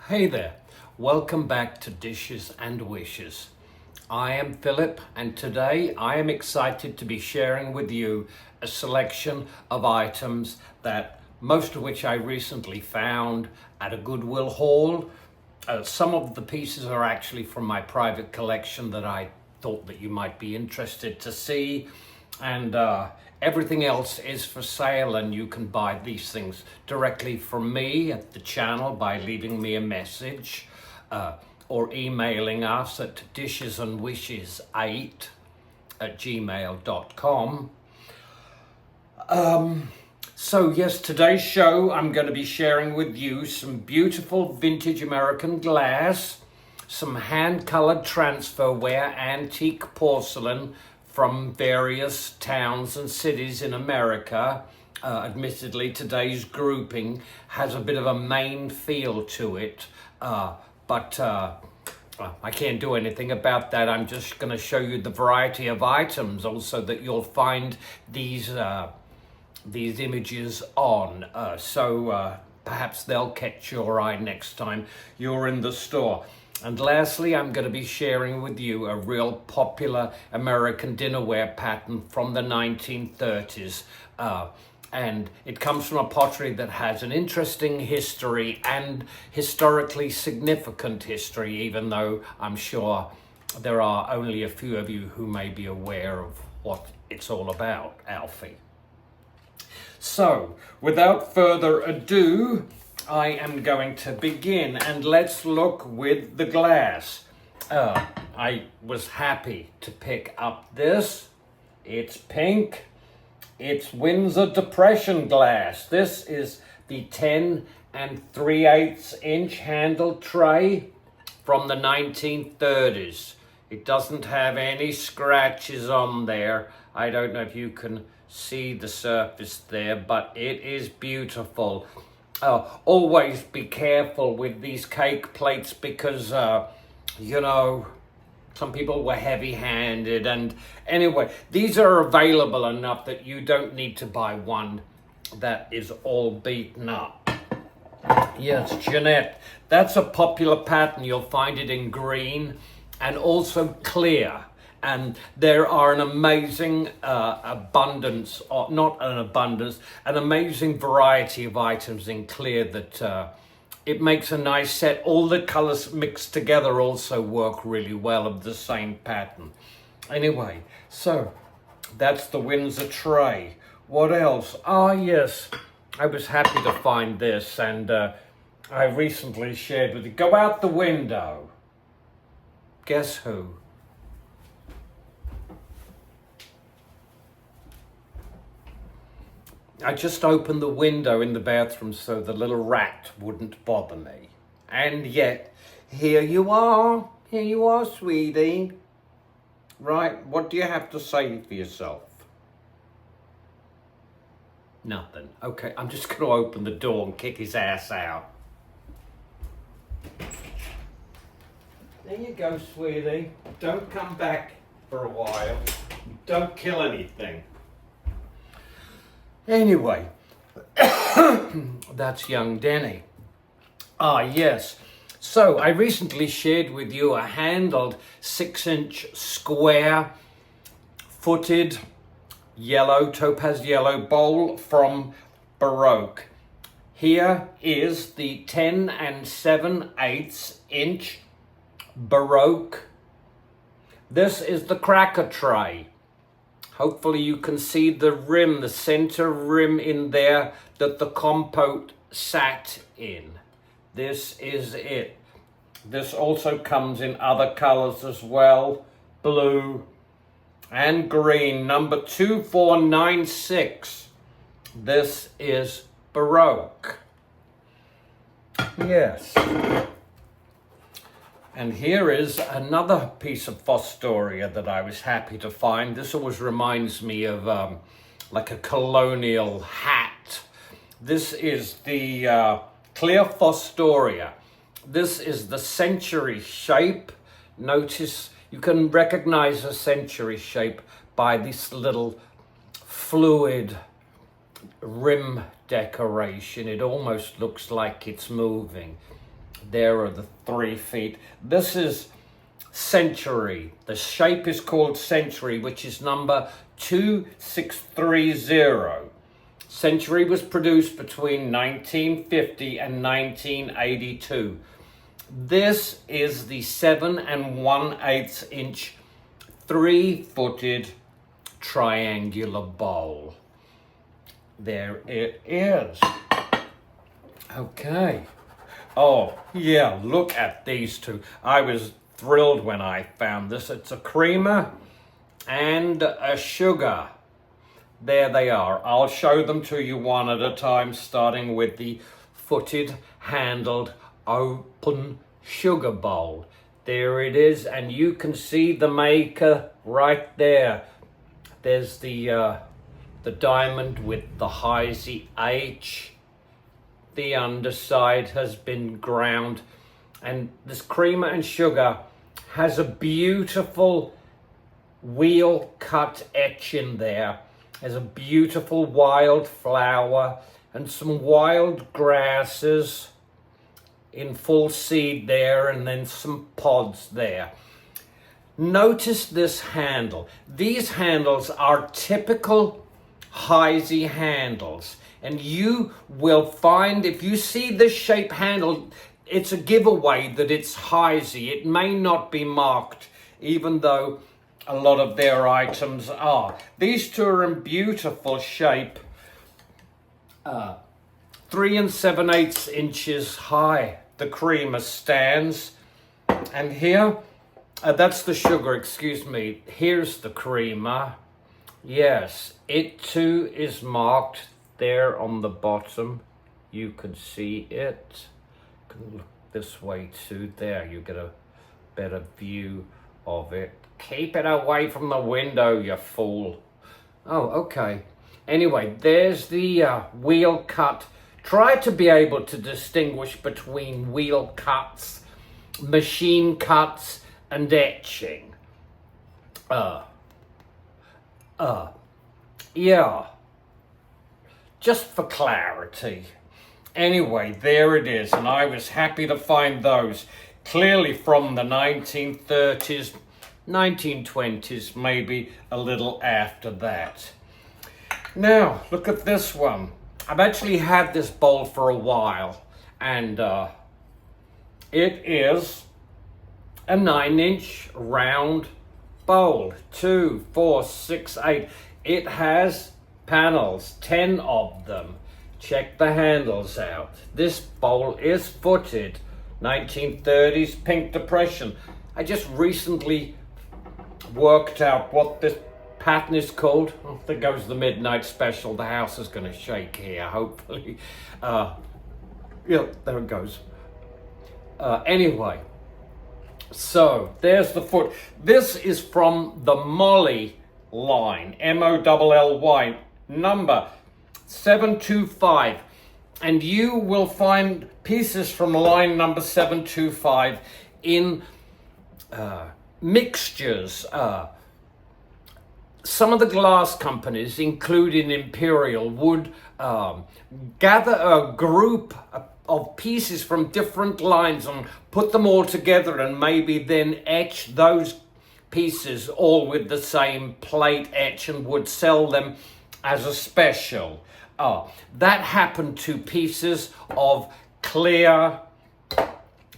Hey there, welcome back to Dishes and Wishes. I am Philip, and today I am excited to be sharing with you a selection of items that most of which I recently found at a Goodwill haul. Some of the pieces are actually from my private collection that I thought that you might be interested to see, and everything else is for sale, and you can buy these things directly from me at the channel by leaving me a message or emailing us at dishesandwishes8@gmail.com. So yes, today's show I'm going to be sharing with you some beautiful vintage American glass, some hand-colored transferware, antique porcelain from various towns and cities in America. Admittedly, today's grouping has a bit of a Maine feel to it, but I can't do anything about that. I'm just going to show you the variety of items also that you'll find these images on. So perhaps they'll catch your eye next time you're in the store. And lastly, I'm going to be sharing with you a real popular American dinnerware pattern from the 1930s. And it comes from a pottery that has an interesting history and historically significant history, even though I'm sure there are only a few of you who may be aware of what it's all about, Alfie. So, without further ado, I am going to begin, and let's look with the glass. I was happy to pick up this. It's pink. It's Windsor Depression glass. This is the 10 3/8 inch handled tray from the 1930s. It doesn't have any scratches on there. I don't know if you can see the surface there, but it is beautiful. Always be careful with these cake plates because, you know, some people were heavy-handed, and anyway, these are available enough that you don't need to buy one that is all beaten up. Yes, Jeanette, that's a popular pattern. You'll find it in green and also clear. And there are an amazing abundance, or not an abundance, an amazing variety of items in clear that it makes a nice set. All the colors mixed together also work really well of the same pattern. Anyway, so that's the Windsor tray. What else? Ah, yes, I was happy to find this, and I recently shared with you. Go out the window. Guess who? I just opened the window in the bathroom so the little rat wouldn't bother me. And yet, here you are, sweetie. Right, what do you have to say for yourself? Nothing. Okay, I'm just going to open the door and kick his ass out. There you go, sweetie. Don't come back for a while. Don't kill anything. Anyway, that's young Denny. Ah, yes. So I recently shared with you a handled 6-inch square footed yellow, topaz yellow bowl from Baroque. Here is the 10 7/8 inch Baroque. This is the cracker tray. Hopefully you can see the rim, the center rim in there that the compote sat in. This is it. This also comes in other colors as well, blue and green, number 2496. This is Baroque. Yes. And here is another piece of Fostoria that I was happy to find. This always reminds me of like a colonial hat. This is the clear Fostoria. This is the century shape. Notice you can recognize a century shape by this little fluid rim decoration. It almost looks like it's moving. There are the 3 feet. This is Century. The shape is called Century, which is number 2630. Century was produced between 1950 and 1982. This is the 7 1/8 inch 3-footed triangular bowl. There it is. Okay. Oh, yeah, look at these two. I was thrilled when I found this. It's a creamer and a sugar. There they are. I'll show them to you one at a time, starting with the footed, handled, open sugar bowl. There it is, and you can see the maker right there. There's the diamond with the high H. The underside has been ground, and this creamer and sugar has a beautiful wheel cut etch in there. There's a beautiful wild flower and some wild grasses in full seed there, and then some pods there. Notice this handle. These handles are typical Heisey handles, and you will find, if you see this shape handle, it's a giveaway that it's Heisey. It may not be marked, even though a lot of their items are. These two are in beautiful shape, 3 7/8 inches high. The creamer stands, and here, that's the sugar, excuse me. Here's the creamer. Yes, it too is marked there on the bottom. You can see it. You can look this way too. There, you get a better view of it. Keep it away from the window, you fool. Oh, okay. Anyway, there's the wheel cut. Try to be able to distinguish between wheel cuts, machine cuts, and etching. Yeah. Just for clarity. Anyway, there it is, and I was happy to find those. Clearly from the 1930s, 1920s, maybe a little after that. Now, look at this one. I've actually had this bowl for a while, and it is a 9-inch round bowl. 2, 4, 6, 8. It has panels, 10 of them. Check the handles out. This bowl is footed. 1930s pink depression. I just recently worked out what this pattern is called. Oh, there goes the midnight special. The house is going to shake here, hopefully. Yeah, there it goes. Anyway, so there's the foot. This is from the Molly line, MOLLY, number 725. And you will find pieces from line number 725 in mixtures. Some of the glass companies, including Imperial, would gather a group of pieces from different lines and put them all together, and maybe then etch those pieces all with the same plate etch, and would sell them as a special. That happened to pieces of clear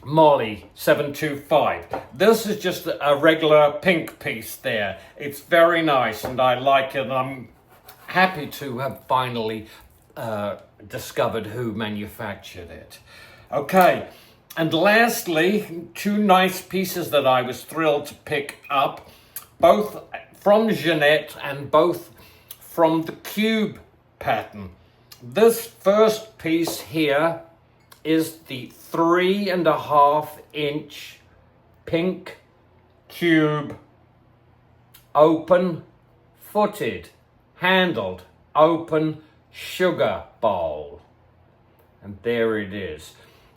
Molly 725. This is just a regular pink piece there. It's very nice, and I like it, and I'm happy to have finally discovered who manufactured it. Okay, and lastly, 2 nice pieces that I was thrilled to pick up, both from Jeanette and both from the cube pattern. This first piece here is the 3.5 inch pink cube, open footed, handled, open sugar bowl. And there it is.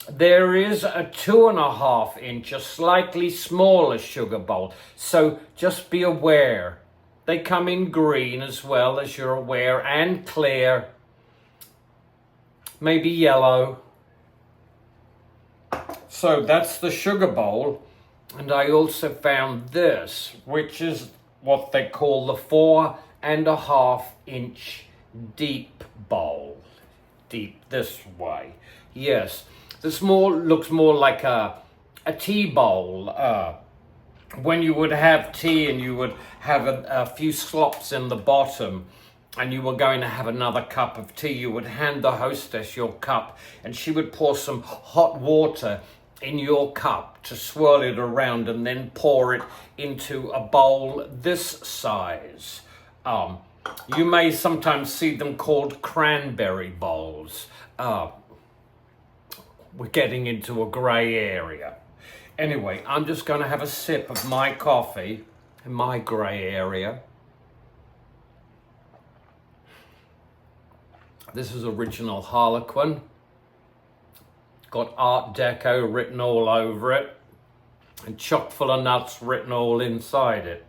There is a 2.5 inch, a slightly smaller sugar bowl. So just be aware. They come in green as well, as you're aware, and clear, maybe yellow. So that's the sugar bowl. And I also found this, which is what they call the 4.5-inch deep bowl. Deep this way. Yes, this looks more like a tea bowl. When you would have tea and you would have a few slops in the bottom and you were going to have another cup of tea, you would hand the hostess your cup and she would pour some hot water in your cup to swirl it around and then pour it into a bowl this size. You may sometimes see them called cranberry bowls. We're getting into a grey area. Anyway, I'm just going to have a sip of my coffee in my grey area. This is original Harlequin. Got Art Deco written all over it and chock full of nuts written all inside it.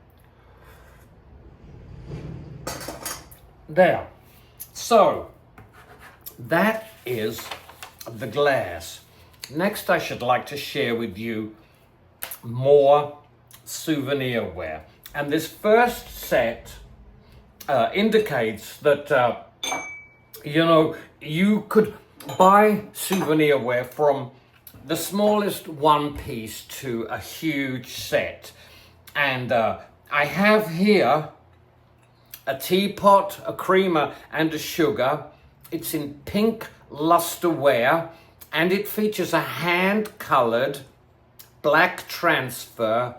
There. So, that is the glass. Next, I should like to share with you more souvenirware. And this first set indicates that, you could buy souvenirware from the smallest one piece to a huge set. And I have here a teapot, a creamer, and a sugar. It's in pink lusterware, and it features a hand-colored black transfer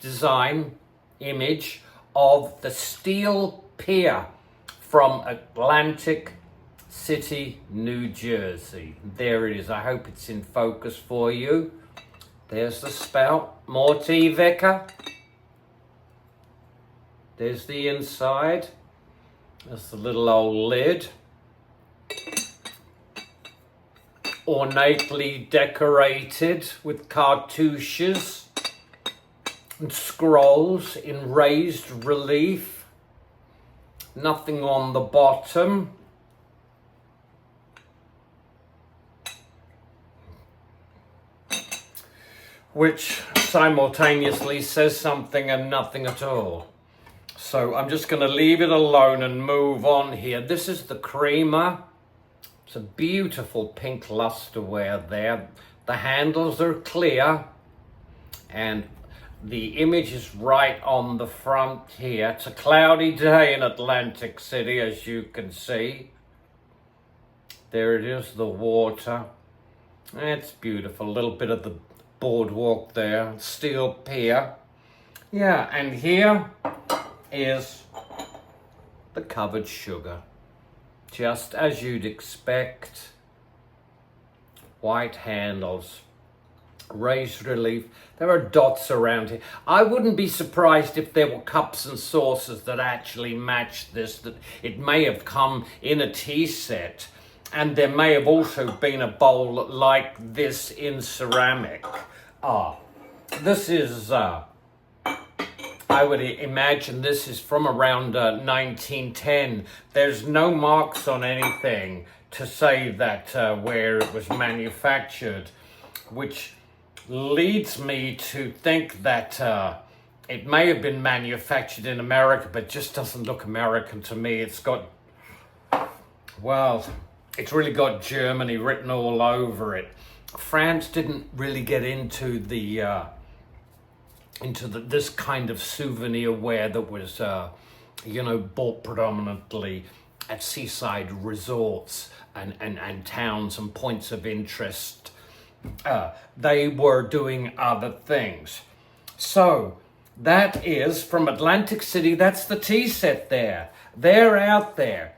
design image of the steel pier from Atlantic City, New Jersey. There it is. I hope it's in focus for you. There's the spout. More tea, Vicar. There's the inside. There's the little old lid. Ornately decorated with cartouches and scrolls in raised relief. Nothing on the bottom. Which simultaneously says something and nothing at all. So I'm just going to leave it alone and move on here. This is the creamer. It's a beautiful pink lusterware there. The handles are clear and the image is right on the front here. It's a cloudy day in Atlantic City, as you can see. There it is, the water. It's beautiful. A little bit of the boardwalk there, steel pier. Yeah, and here is the covered sugar. Just as you'd expect. White handles, raised relief. There are dots around here. I wouldn't be surprised if there were cups and saucers that actually matched this, that it may have come in a tea set. And there may have also been a bowl like this in ceramic. This is, I would imagine this is from around 1910. There's no marks on anything to say that where it was manufactured, which leads me to think that it may have been manufactured in America, but just doesn't look American to me. It's got, well, it's really got Germany written all over it. France didn't really get into this kind of souvenir ware that was, bought predominantly at seaside resorts and towns and points of interest. They were doing other things. So that is from Atlantic City. That's the tea set there. They're out there.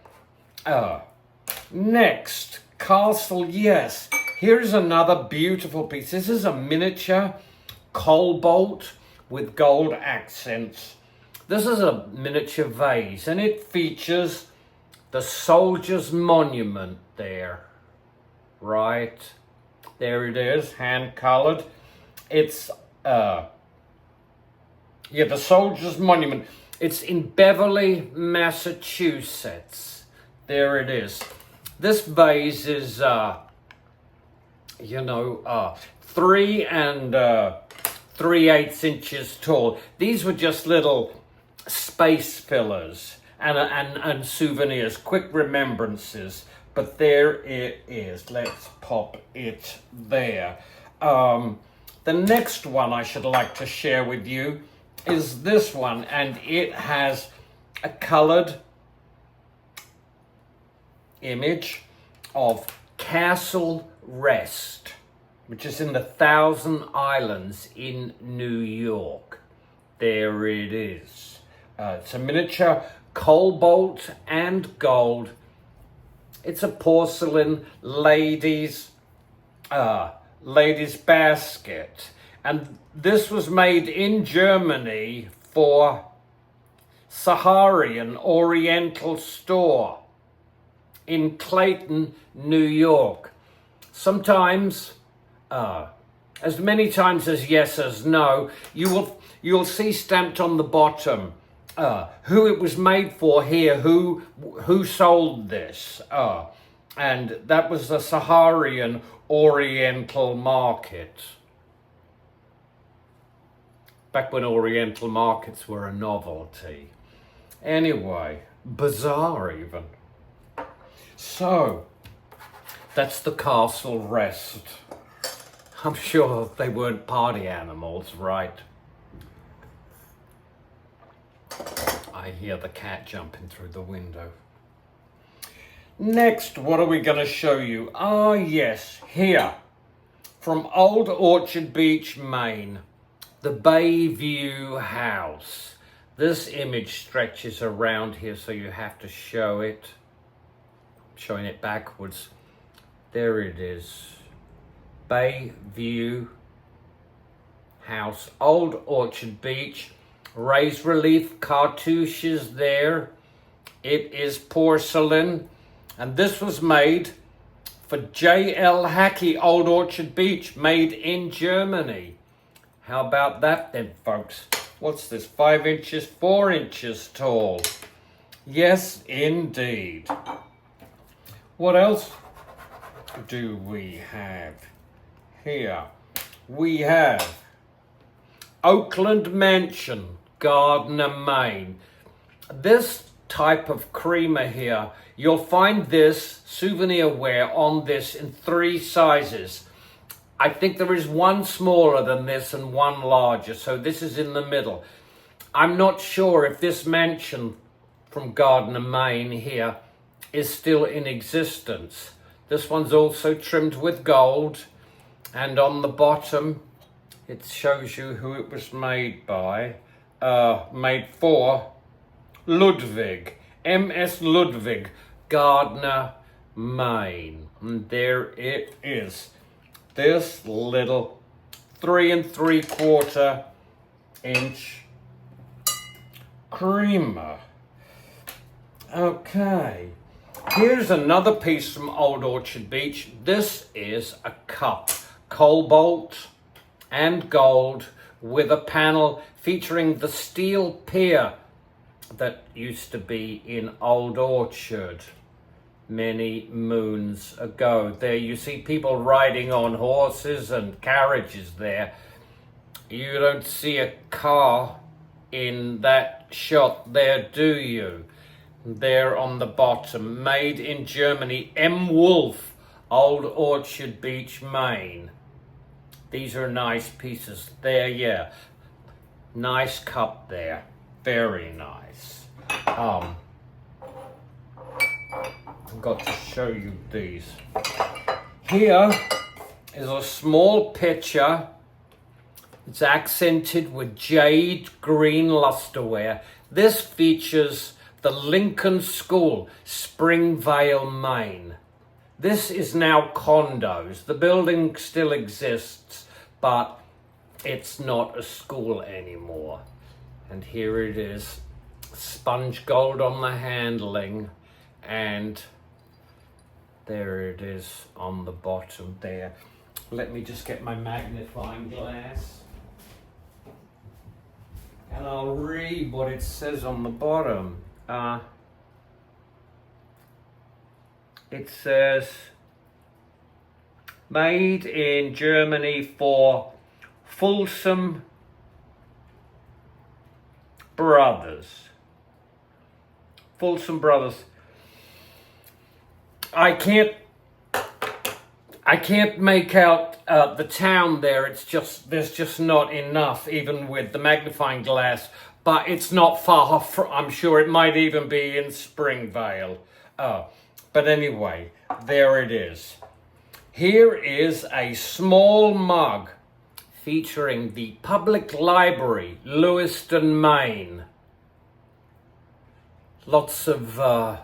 Next, Castle, yes. Here's another beautiful piece. This is a miniature cobalt with gold accents. This is a miniature vase, and it features the soldier's monument there. Right. There it is, hand-colored. It's, the soldier's monument. It's in Beverly, Massachusetts. There it is. This vase is you know, 3 and 3/8 inches tall. These were just little space fillers and souvenirs, quick remembrances. But there it is. Let's pop it there. The next one I should like to share with you is this one, and it has a colored image of Castle Rest, which is in the Thousand Islands in New York. There it is. It's a miniature cobalt and gold. It's a porcelain ladies basket, and this was made in Germany for Saharian Oriental store in Clayton, New York. Sometimes, as many times as yes as no, you'll see stamped on the bottom who it was made for here, who sold this, and that was the Saharian Oriental market. Back when Oriental markets were a novelty. Anyway, bizarre even. So, that's the Castle Rest. I'm sure they weren't party animals, right? I hear the cat jumping through the window. Next, what are we going to show you? Ah, yes, here, from Old Orchard Beach, Maine, the Bayview House. This image stretches around here, so you have to show it. Showing it backwards. There it is. Bayview House, Old Orchard Beach. Raised relief cartouches there. It is porcelain. And this was made for J.L. Hackey, Old Orchard Beach, made in Germany. How about that then, folks? What's this, 5 inches, 4 inches tall? Yes, indeed. What else do we have here? We have Oakland Mansion, Gardner, Maine. This type of creamer here, you'll find this souvenir ware on this in 3 sizes. I think there is one smaller than this and one larger, so this is in the middle. I'm not sure if this mansion from Gardner, Maine here is still in existence. This one's also trimmed with gold, and on the bottom it shows you who it was made by. Made for Ludwig, M.S. Ludwig, Gardner, Maine. And there it is. This little 3 3/4 inch creamer. Okay, here's another piece from Old Orchard Beach. This is a cup, cobalt and gold, with a panel featuring the steel pier that used to be in Old Orchard many moons ago. There you see people riding on horses and carriages there. You don't see a car in that shot there, do you? There on the bottom, made in Germany, M. Wolf, Old Orchard Beach, Maine. These are nice pieces there, yeah. Nice cup there, very nice. I've got to show you these. Here is a small pitcher. It's accented with jade green lusterware. This features the Lincoln School, Springvale, Maine. This is now condos. The building still exists, but it's not a school anymore. And here it is, sponge gold on the handling, and there it is on the bottom there. Let me just get my magnifying glass, and I'll read what it says on the bottom. It says, made in Germany for Folsom Brothers. Folsom Brothers. I can't make out the town there. It's just, there's just not enough, even with the magnifying glass. But it's not far from, I'm sure it might even be in Springvale. But anyway, there it is. Here is a small mug featuring the Public Library, Lewiston, Maine. Lots of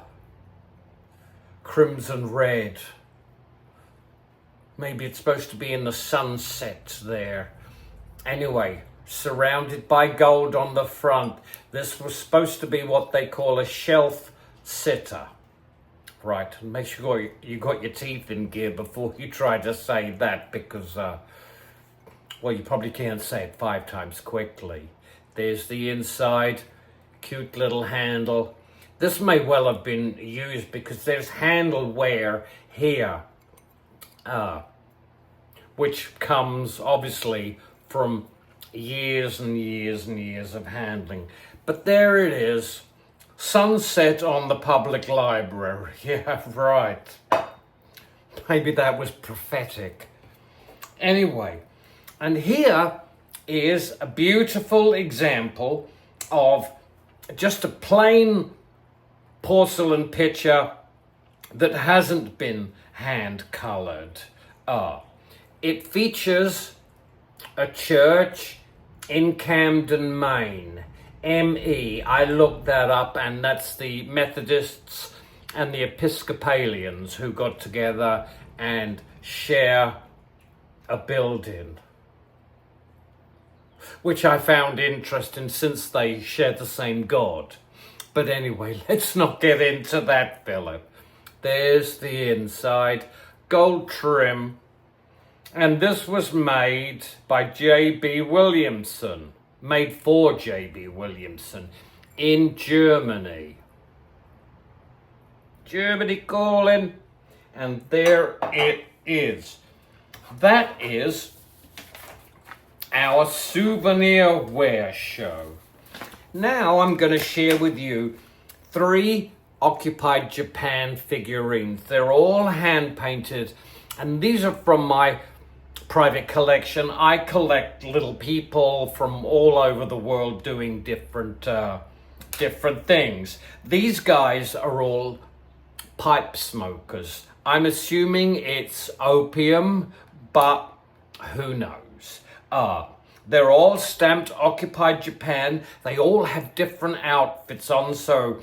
crimson red. Maybe it's supposed to be in the sunset there. Anyway, surrounded by gold on the front. This was supposed to be what they call a shelf sitter. Right, and make sure you got your teeth in gear before you try to say that, because, well, you probably can't say it 5 times quickly. There's the inside, cute little handle. This may well have been used because there's handle wear here, which comes obviously from years and years and years of handling. But there it is, sunset on the Public Library. Yeah, right. Maybe that was prophetic. Anyway, and here is a beautiful example of just a plain porcelain pitcher that hasn't been hand colored. It features a church in Camden, Maine. ME, I looked that up, and that's the Methodists and the Episcopalians who got together and share a building, which I found interesting since they share the same God. But anyway, let's not get into that, Philip. There's the inside, gold trim, and this was made by J.B. Williamson, made for J.B. Williamson in Germany. Germany calling, and there it is. That is our souvenir ware show. Now I'm going to share with you 3 occupied Japan figurines. They're all hand painted, and these are from my private collection. I collect little people from all over the world doing different things. These guys are all pipe smokers. I'm assuming it's opium, but who knows? They're all stamped occupied Japan. They all have different outfits on, so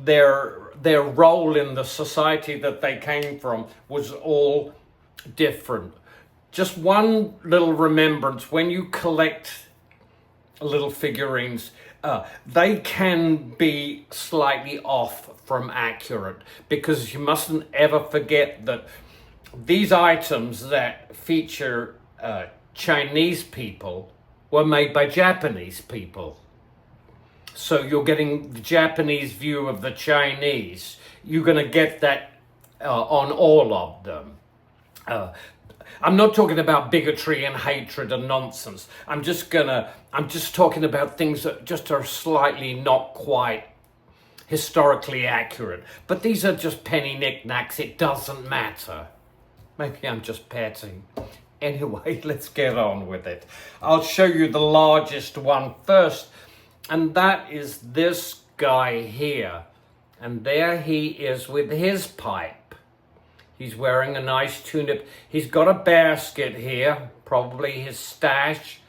their role in the society that they came from was all different. Just one little remembrance: when you collect little figurines, they can be slightly off from accurate, because you mustn't ever forget that these items that feature Chinese people were made by Japanese people. So you're getting the Japanese view of the Chinese. You're going to get that on all of them. I'm not talking about bigotry and hatred and nonsense. I'm just talking about things that just are slightly not quite historically accurate. But these are just penny knickknacks. It doesn't matter. Maybe I'm just petting. Anyway, let's get on with it. I'll show you the largest one first, and that is this guy here. And there he is with his pipe. He's wearing a nice tunic. He's got a basket here, probably his stash.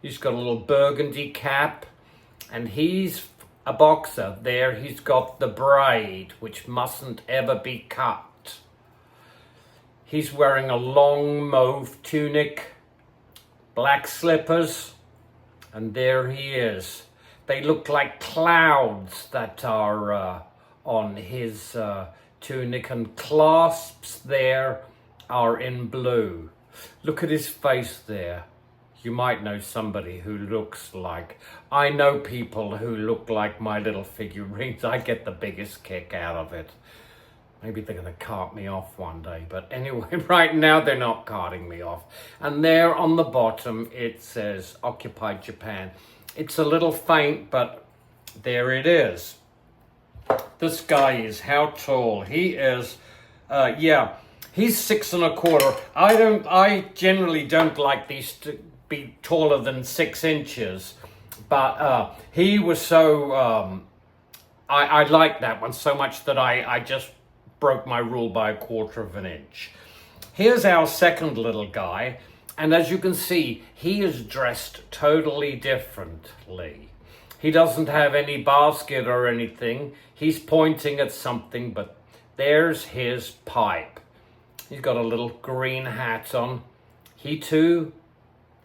He's got a little burgundy cap, and he's a boxer. There he's got the braid, which mustn't ever be cut. He's wearing a long mauve tunic, black slippers, and there he is. They look like clouds that are on his tunic, and clasps there are in blue. Look at his face there. You might know somebody who looks like... I know people who look like my little figurines. I get the biggest kick out of it. Maybe they're going to cart me off one day. But anyway, right now they're not carting me off. And there on the bottom, it says Occupied Japan. It's a little faint, but there it is. This guy is how tall? He is, he's 6¼ I generally don't like these to be taller than 6 inches. But he was so, I like that one so much that I just broke my rule by 1/4 inch. Here's our second little guy, and as you can see, he is dressed totally differently. He doesn't have any basket or anything. He's pointing at something, but there's his pipe. He's got a little green hat on. He too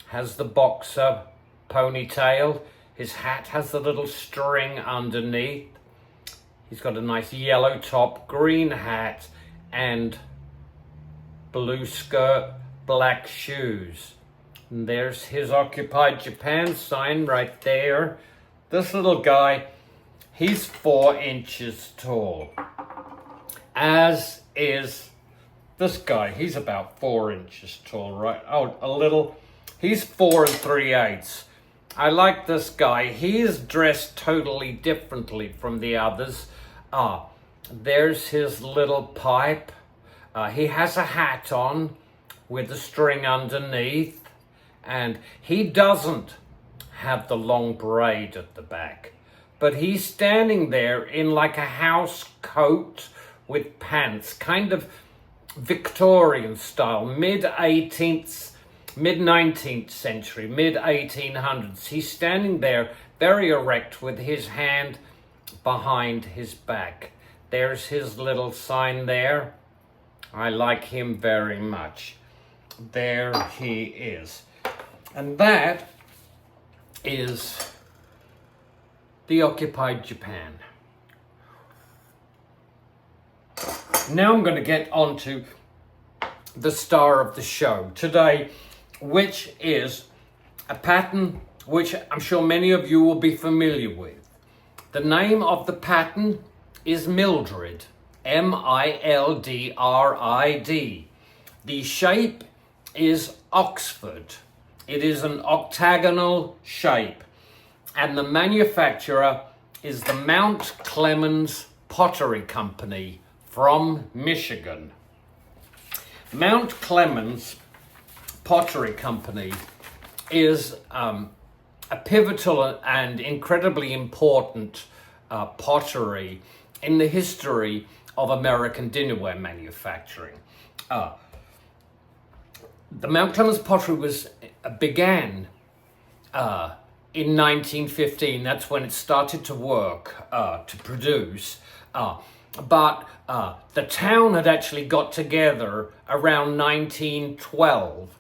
has the boxer ponytail. His hat has the little string underneath. He's got a nice yellow top, green hat, and blue skirt, black shoes. And there's his Occupied Japan sign right there. This little guy, he's 4 inches tall. As is this guy. He's about 4 inches tall, right? Oh, a little. He's 4 3/8. I like this guy. He is dressed totally differently from the others. There's his little pipe. He has a hat on with a string underneath, and he doesn't have the long braid at the back, but he's standing there in like a house coat with pants, kind of Victorian style, mid-19th century, mid-1800s. He's standing there very erect with his hand behind his back. There's his little sign there. I like him very much. There he is. And that is the Occupied Japan. Now I'm going to get on to the star of the show today, which is a pattern which I'm sure many of you will be familiar with. The name of the pattern is Mildred, Mildrid. The shape is Oxford. It is an octagonal shape, and the manufacturer is the Mount Clemens Pottery Company from Michigan. Mount Clemens Pottery Company is a pivotal and incredibly important pottery in the history of American dinnerware manufacturing. The Mount Clemens pottery began in 1915. That's when it started to work, to produce. But the town had actually got together around 1912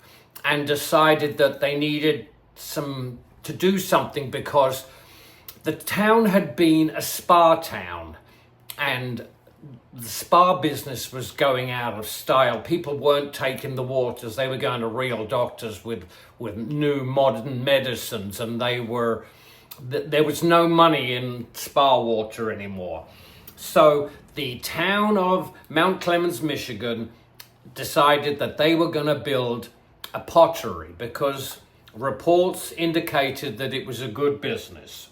and decided that they needed to do something, because the town had been a spa town and the spa business was going out of style. People weren't taking the waters. They were going to real doctors with new modern medicines, and there was no money in spa water anymore. So the town of Mount Clemens, Michigan decided that they were going to build a pottery because reports indicated that it was a good business.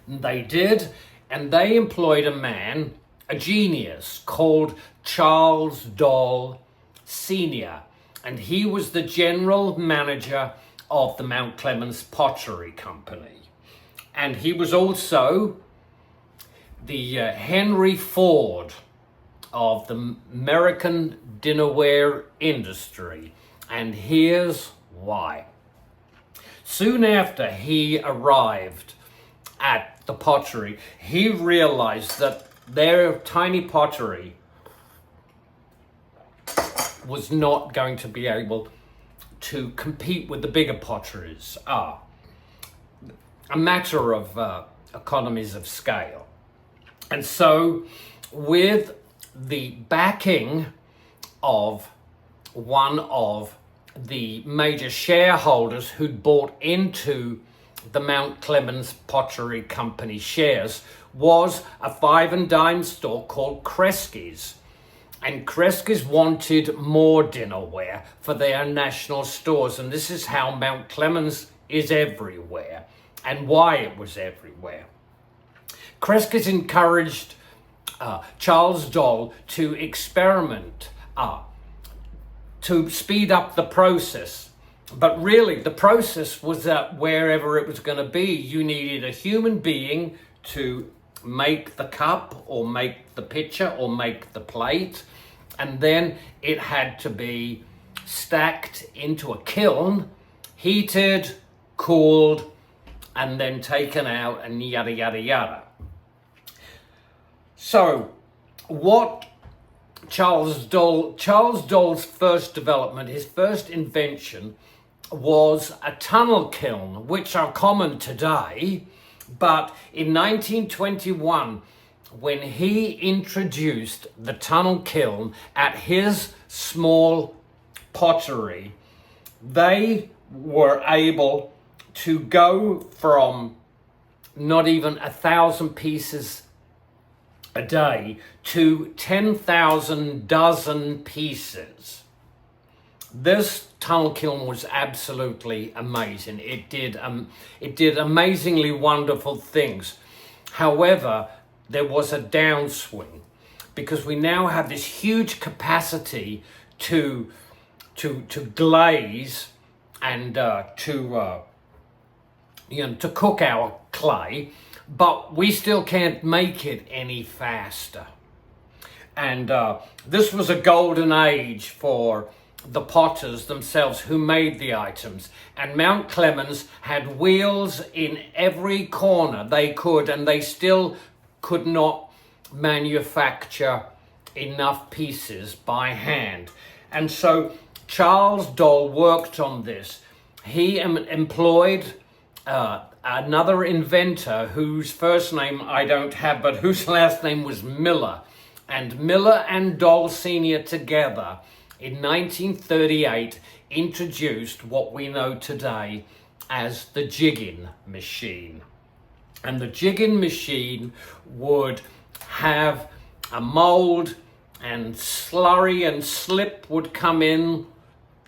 And they did, and they employed a man, a genius, called Charles Dole Sr., and he was the general manager of the Mount Clemens Pottery Company. And he was also the Henry Ford of the American dinnerware industry. And here's why. Soon after he arrived at the pottery, he realized that their tiny pottery was not going to be able to compete with the bigger potteries. A matter of economies of scale. And so, with the backing of one of the major shareholders who'd bought into the Mount Clemens Pottery Company shares, was a 5 and dime store called Kresge's. And Kreskies wanted more dinnerware for their national stores. And this is how Mount Clemens is everywhere and why it was everywhere. Kreskies encouraged Charles Doll to experiment, to speed up the process. But really, the process was that wherever it was going to be, you needed a human being to make the cup or make the pitcher or make the plate. And then it had to be stacked into a kiln, heated, cooled, and then taken out and yada, yada, yada. So what Charles Doll's first development, his first invention, was a tunnel kiln, which are common today. But in 1921, when he introduced the tunnel kiln at his small pottery, they were able to go from not even 1,000 pieces a day to 10,000 dozen pieces. This tunnel kiln was absolutely amazing. It did amazingly wonderful things. However, there was a downswing because we now have this huge capacity to glaze and to cook our clay, but we still can't make it any faster. And this was a golden age for the potters themselves who made the items. And Mount Clemens had wheels in every corner they could, and they still could not manufacture enough pieces by hand. And so Charles Doll worked on this. He employed another inventor whose first name I don't have, but whose last name was Miller. And Miller and Doll Sr. together in 1938 introduced what we know today as the jigging machine. And the jigging machine would have a mold, and slurry and slip would come in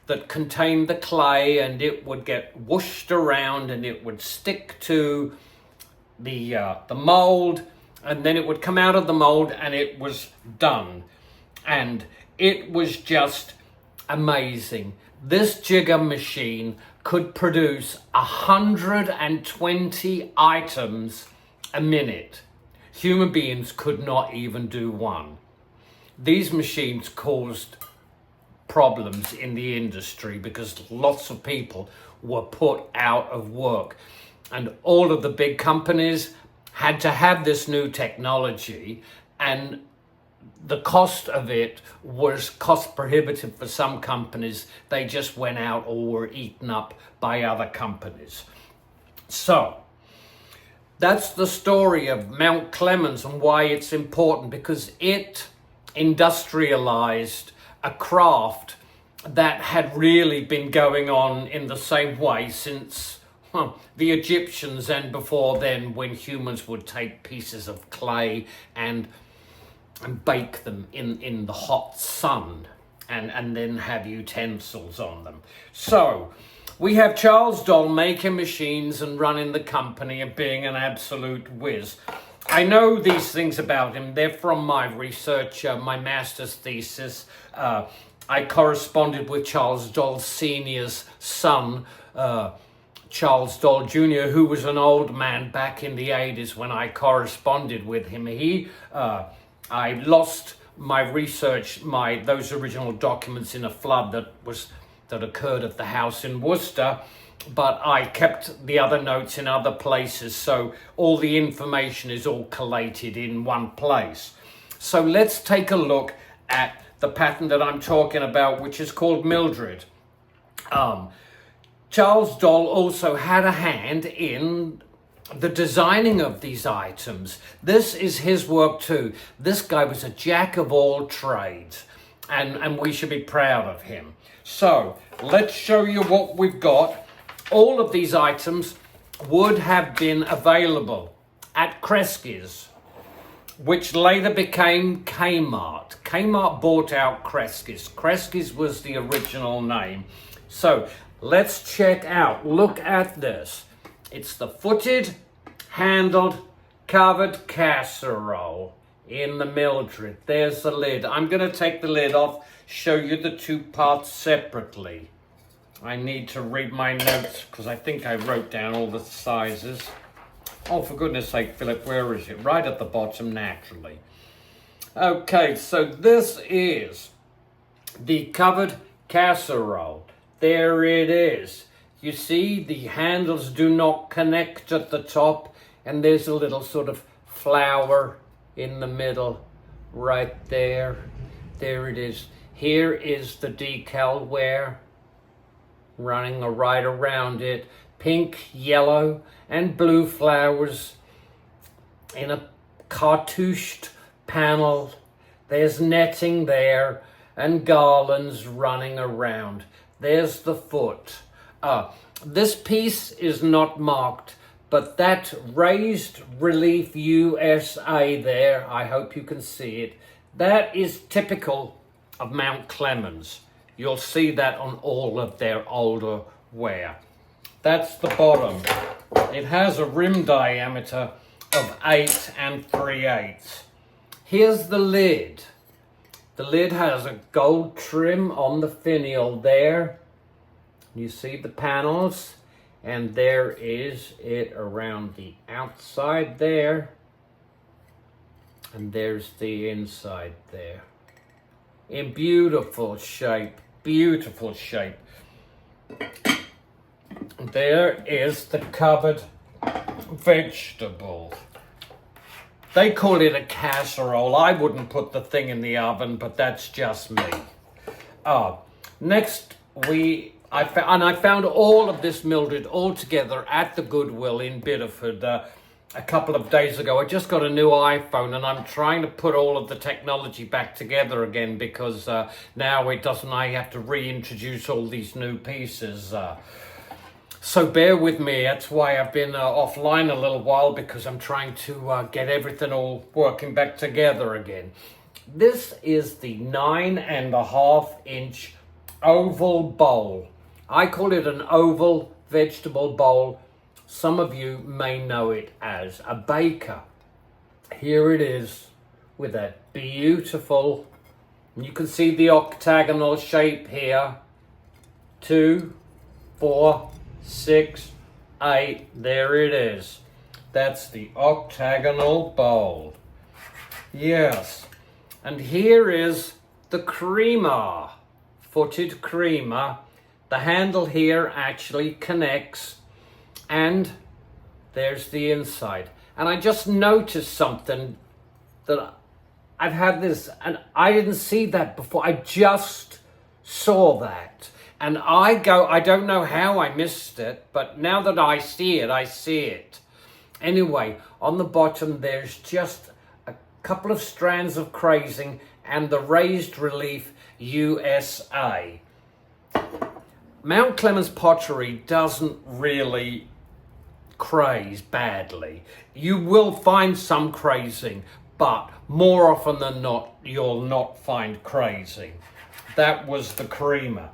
that contained the clay, and it would get whooshed around and it would stick to the mold, and then it would come out of the mold and it was done. And it was just amazing. This jigger machine could produce 120 items a minute. Human beings could not even do one. These machines caused problems in the industry because lots of people were put out of work, and all of the big companies had to have this new technology, and the cost of it was cost prohibitive for some companies. They just went out or were eaten up by other companies. So that's the story of Mount Clemens and why it's important, because it industrialized a craft that had really been going on in the same way since the Egyptians, and before then, when humans would take pieces of clay and bake them in the hot sun and then have utensils on them. So we have Charles Doll making machines and running the company and being an absolute whiz. I know these things about him. They're from my research, my master's thesis. I corresponded with Charles Doll Sr.'s son, Charles Doll Jr., who was an old man back in the 80s when I corresponded with him. I lost my research, those original documents in a flood that occurred at the house in Worcester, but I kept the other notes in other places, so all the information is all collated in one place. So let's take a look at the pattern that I'm talking about, which is called Mildred. Charles Doll also had a hand in the designing of these items. This is his work too. This guy was a jack of all trades, and we should be proud of him. So let's show you what we've got. All of these items would have been available at Kreskies which later became Kmart. Kmart bought out Kresge's. Kresge's was the original name. So let's check out, look at this. It's the footed, handled, covered casserole in the Mildred. There's the lid. I'm going to take the lid off, show you the two parts separately. I need to read my notes because I think I wrote down all the sizes. Oh, for goodness sake, Philip, where is it? Right at the bottom, naturally. Okay, so this is the covered casserole. There it is. You see, the handles do not connect at the top, and there's a little sort of flower in the middle right there. There it is. Here is the decal ware running right around it. Pink, yellow, and blue flowers in a cartouched panel. There's netting there and garlands running around. There's the foot. This piece is not marked, but that raised relief USA there, I hope you can see it, that is typical of Mount Clemens. You'll see that on all of their older ware. That's the bottom. It has a rim diameter of 8 3/8. Here's the lid. The lid has a gold trim on the finial there. You see the panels, and there is it around the outside there. And there's the inside there. In beautiful shape, beautiful shape. There is the covered vegetable. They call it a casserole. I wouldn't put the thing in the oven, but that's just me. Next, I found all of this Mildred all together at the Goodwill in Biddeford a couple of days ago. I just got a new iPhone, and I'm trying to put all of the technology back together again because now it doesn't. I have to reintroduce all these new pieces. So bear with me. That's why I've been offline a little while, because I'm trying to get everything all working back together again. This is the 9.5-inch oval bowl. I call it an oval vegetable bowl. Some of you may know it as a baker. Here it is with that beautiful, you can see the octagonal shape here. 2, 4, 6, 8, there it is. That's the octagonal bowl. Yes, and here is the creamer, footed creamer. The handle here actually connects, and there's the inside. And I just noticed something that I've had this, and I didn't see that before. I just saw that. And I don't know how I missed it, but now that I see it, I see it. Anyway, on the bottom, there's just a couple of strands of crazing and the raised relief USA. Mount Clemens Pottery doesn't really craze badly. You will find some crazing, but more often than not, you'll not find crazing. That was the creamer.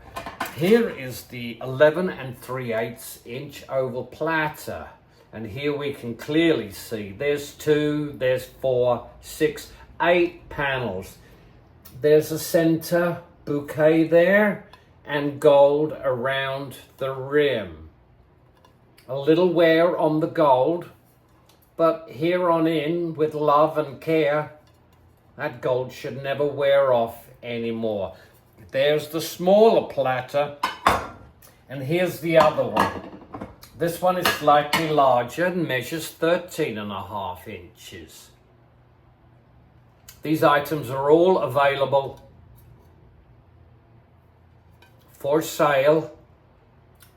Here is the 11 3/8-inch oval platter. And here we can clearly see there's 2, there's 4, 6, 8 panels. There's a center bouquet there and gold around the rim. A little wear on the gold, but here on in, with love and care, that gold should never wear off anymore. There's the smaller platter, and here's the other one. This one is slightly larger and measures 13.5 inches. These items are all available for sale.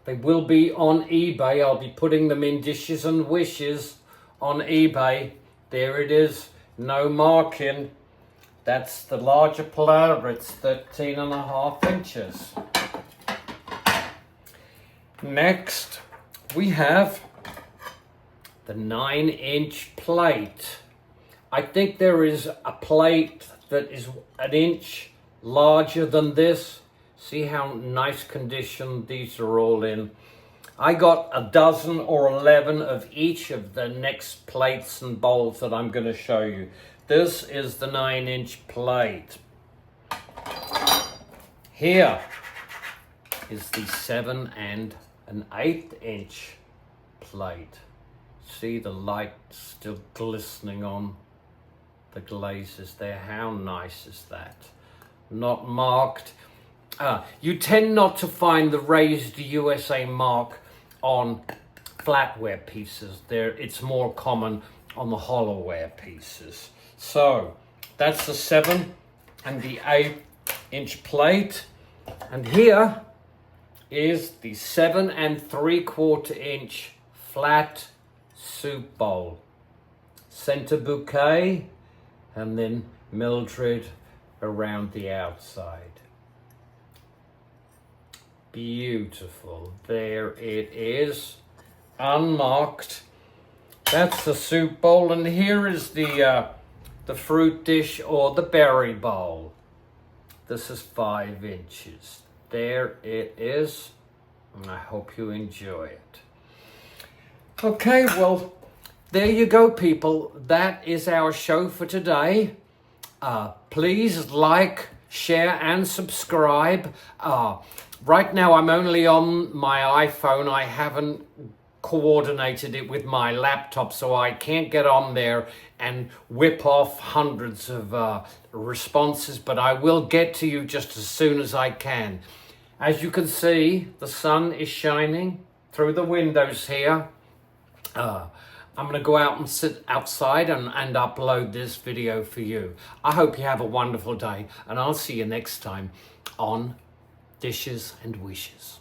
They will be on eBay. I'll be putting them in Dishes and Wishes on eBay. There it is, no marking. That's the larger platter, it's 13.5 inches. Next, we have the 9-inch plate. I think there is a plate that is an inch larger than this. See how nice condition these are all in. I got a dozen or 11 of each of the next plates and bowls that I'm going to show you. This is the 9-inch plate. Here is the 7 and an 1/8-inch plate. See the light still glistening on the glazes there. How nice is that? Not marked. You tend not to find the raised USA mark on flatware pieces. It's more common on the hollowware pieces. So that's the 7 and the 1/8-inch plate. And here is the 7 3/4-inch flat soup bowl. Center bouquet and then Mildred around the outside. Beautiful. There it is, unmarked. That's the soup bowl, and here is the fruit dish or the berry bowl. This is 5 inches. There it is, and I hope you enjoy it. Okay, well, there you go, people. That is our show for today. Please like, share, and subscribe. Right now, I'm only on my iPhone. I haven't coordinated it with my laptop, so I can't get on there and whip off hundreds of responses, but I will get to you just as soon as I can. As you can see, the sun is shining through the windows here. I'm going to go out and sit outside and upload this video for you. I hope you have a wonderful day, and I'll see you next time on Dishes and Wishes.